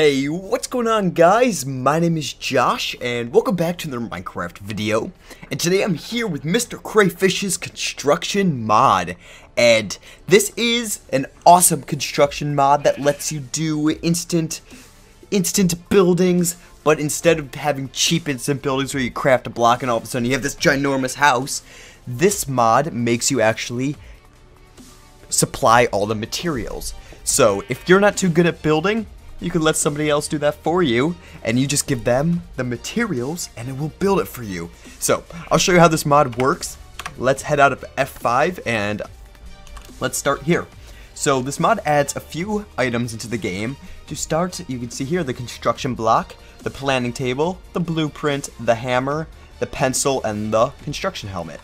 Hey, what's going on, guys? My name is Josh, and welcome back to another Minecraft video. And today I'm here with MrCrayfish's construction mod. And this is an awesome construction mod that lets you do instant buildings, but instead of having cheap instant buildings where you craft a block and all of a sudden you have this ginormous house, this mod makes you actually supply all the materials. So if you're not too good at building, you can let somebody else do that for you, and you just give them the materials, and it will build it for you. So, I'll show you how this mod works. Let's head out of F5, and let's start here. So, this mod adds a few items into the game. To start, you can see here the construction block, the planning table, the blueprint, the hammer, the pencil, and the construction helmet.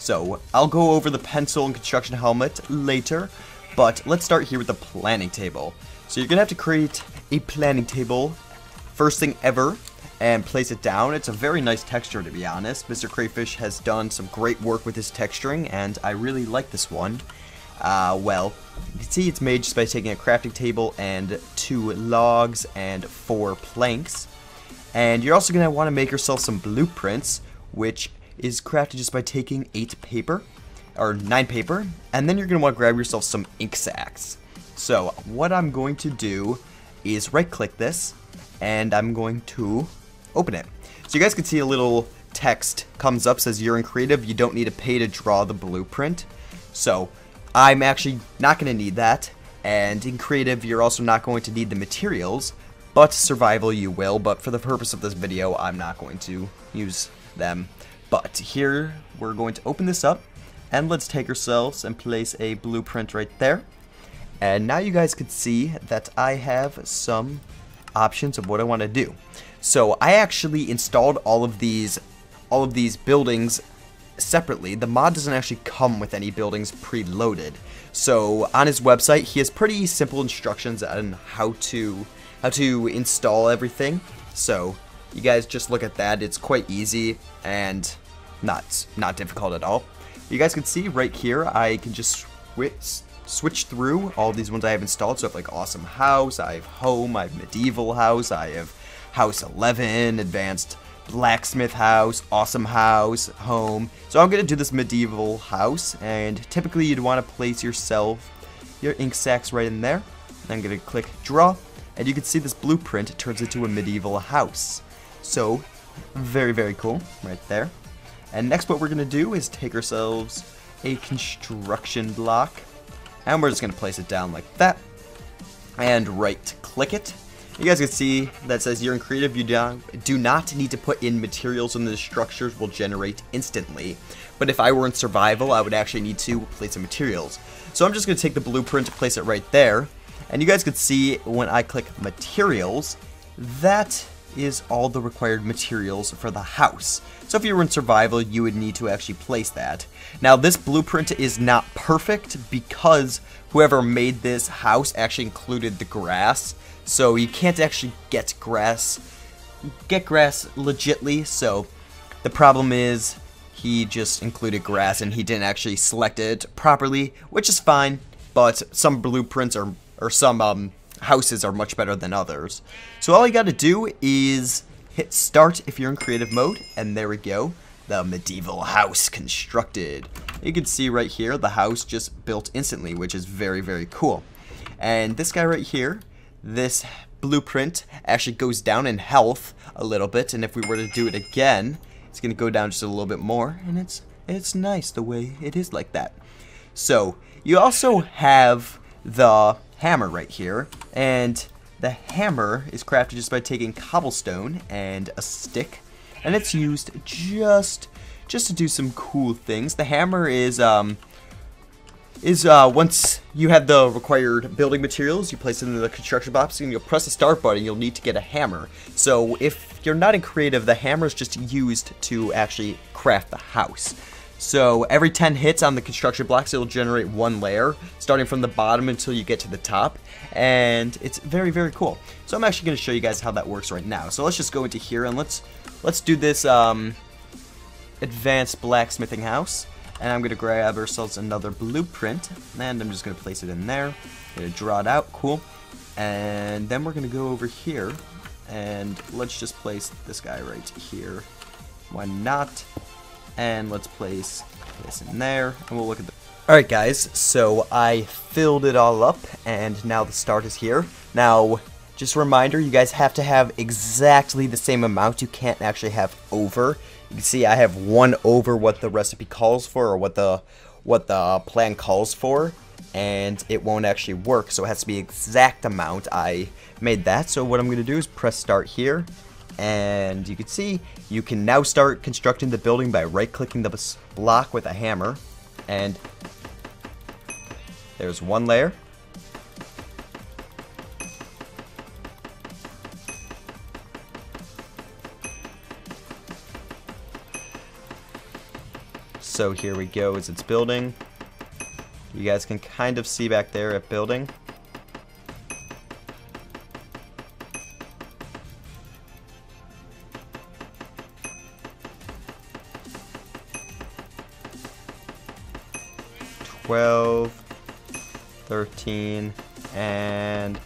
So, I'll go over the pencil and construction helmet later, but let's start here with the planning table. So you're going to have to create a planning table, first thing ever, and place it down. It's a very nice texture, to be honest. MrCrayfish has done some great work with his texturing, and I really like this one. Well, you can see it's made just by taking a crafting table and 2 logs and 4 planks. And you're also going to want to make yourself some blueprints, which is crafted just by taking 8 paper, or 9 paper, and then you're going to want to grab yourself some ink sacs. So what I'm going to do is right click this, and I'm going to open it. So you guys can see a little text comes up, says you're in creative, you don't need to pay to draw the blueprint. So I'm actually not going to need that, and in creative you're also not going to need the materials, but survival you will, but for the purpose of this video I'm not going to use them. But here we're going to open this up, and let's take ourselves and place a blueprint right there. And now you guys can see that I have some options of what I want to do. So I actually installed all of these buildings separately. The mod doesn't actually come with any buildings preloaded. So on his website, he has pretty simple instructions on how to install everything. So you guys just look at that. It's quite easy and not difficult at all. You guys can see right here, I can just switch through all these ones I have installed. So I have like awesome house, I have home, I have medieval house, I have house 11, advanced blacksmith house, awesome house, home. So I'm going to do this medieval house, and typically you'd want to place your ink sacs right in there. I'm going to click draw, and you can see this blueprint turns into a medieval house. So very, very cool right there. And next what we're going to do is take ourselves a construction block, and we're just going to place it down like that, and right click it. You guys can see that says you're in creative, you do not need to put in materials, and the structures will generate instantly. But if I were in survival, I would actually need to place some materials. So I'm just going to take the blueprint and place it right there, and you guys can see when I click materials, that is all the required materials for the house. So if you were in survival, you would need to actually place that. Now this blueprint is not perfect because whoever made this house actually included the grass, so you can't actually get grass legitly. So the problem is he just included grass and he didn't actually select it properly, which is fine, but some blueprints or some houses are much better than others. So all you gotta do is hit start if you're in creative mode, and there we go, the medieval house constructed. You can see right here the house just built instantly, which is very, very cool. And this guy right here, this blueprint actually goes down in health a little bit, and if we were to do it again, it's gonna go down just a little bit more, and it's nice the way it is like that. So you also have the hammer right here, and the hammer is crafted just by taking cobblestone and a stick, and it's used just to do some cool things. The hammer is once you have the required building materials, you place it in the construction box, and you'll press the start button, you'll need to get a hammer. So if you're not in creative, the hammer is just used to actually craft the house. So every 10 hits on the construction blocks, it'll generate 1 layer, starting from the bottom until you get to the top, and it's very, very cool. So I'm actually going to show you guys how that works right now. So let's just go into here, and let's do this advanced blacksmithing house, and I'm going to grab ourselves another blueprint, and I'm just going to place it in there. Going to draw it out, cool. And then we're going to go over here, and let's just place this guy right here. Why not? And let's place this in there, and we'll look at the... Alright guys, so I filled it all up, and now the start is here. Now, just a reminder, you guys have to have exactly the same amount. You can't actually have over. You can see I have one over what the recipe calls for, or what the plan calls for, and it won't actually work, so it has to be exact amount. I made that, so what I'm going to do is press start here, and you can see you can now start constructing the building by right-clicking the block with a hammer, and there's one layer. So here we go as it's building. You guys can kind of see back there at building. $12, $13, and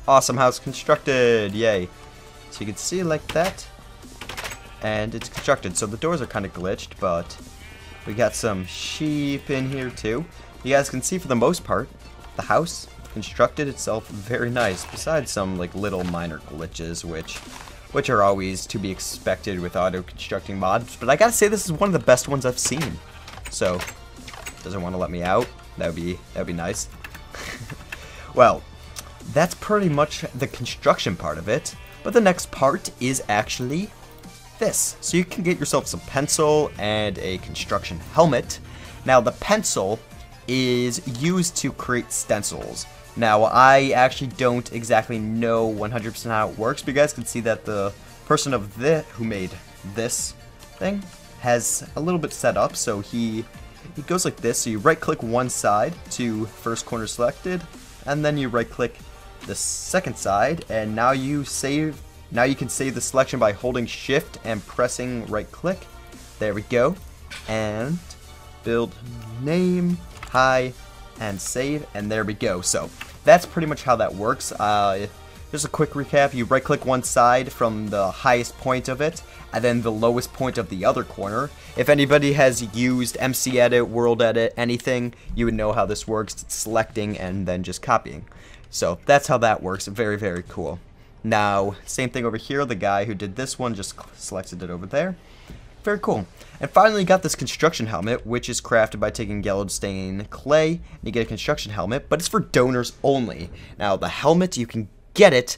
awesome house constructed! Yay! So you can see it like that, and it's constructed. So the doors are kind of glitched, but we got some sheep in here too. You guys can see for the most part, the house constructed itself very nice, besides some like little minor glitches, which are always to be expected with auto constructing mods. But I gotta say, this is one of the best ones I've seen. So, doesn't want to let me out. That'd be nice. Well, that's pretty much the construction part of it. But the next part is actually this. So you can get yourself some pencil and a construction helmet. Now the pencil is used to create stencils. Now I actually don't exactly know 100% how it works, but you guys can see that the person who made this thing has a little bit set up. So he goes like this. So you right click one side to first corner selected, and then you right click the second side, and now you save. Now you can save the selection by holding shift and pressing right click. There we go. And build name, hi, and save, and there we go. So that's pretty much how that works. Just a quick recap. You right click one side from the highest point of it, and then the lowest point of the other corner. If anybody has used MC Edit, World Edit, anything, you would know how this works. It's selecting and then just copying. So that's how that works. Very, very cool. Now, same thing over here. The guy who did this one just selected it over there. Very cool. And finally, got this construction helmet, which is crafted by taking yellow stain clay, and you get a construction helmet, but it's for donors only. Now, the helmet, you can get it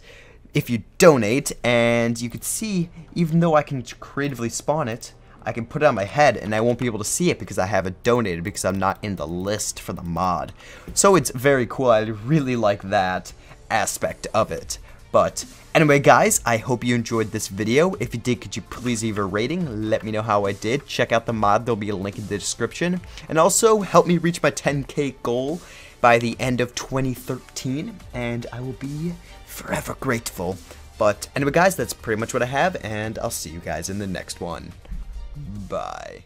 if you donate, and you can see, even though I can creatively spawn it, I can put it on my head, and I won't be able to see it because I haven't donated, because I'm not in the list for the mod. So it's very cool. I really like that aspect of it. But anyway, guys, I hope you enjoyed this video. If you did, could you please leave a rating? Let me know how I did. Check out the mod. There'll be a link in the description. And also, help me reach my 10K goal by the end of 2013. And I will be forever grateful. But anyway, guys, that's pretty much what I have. And I'll see you guys in the next one. Bye.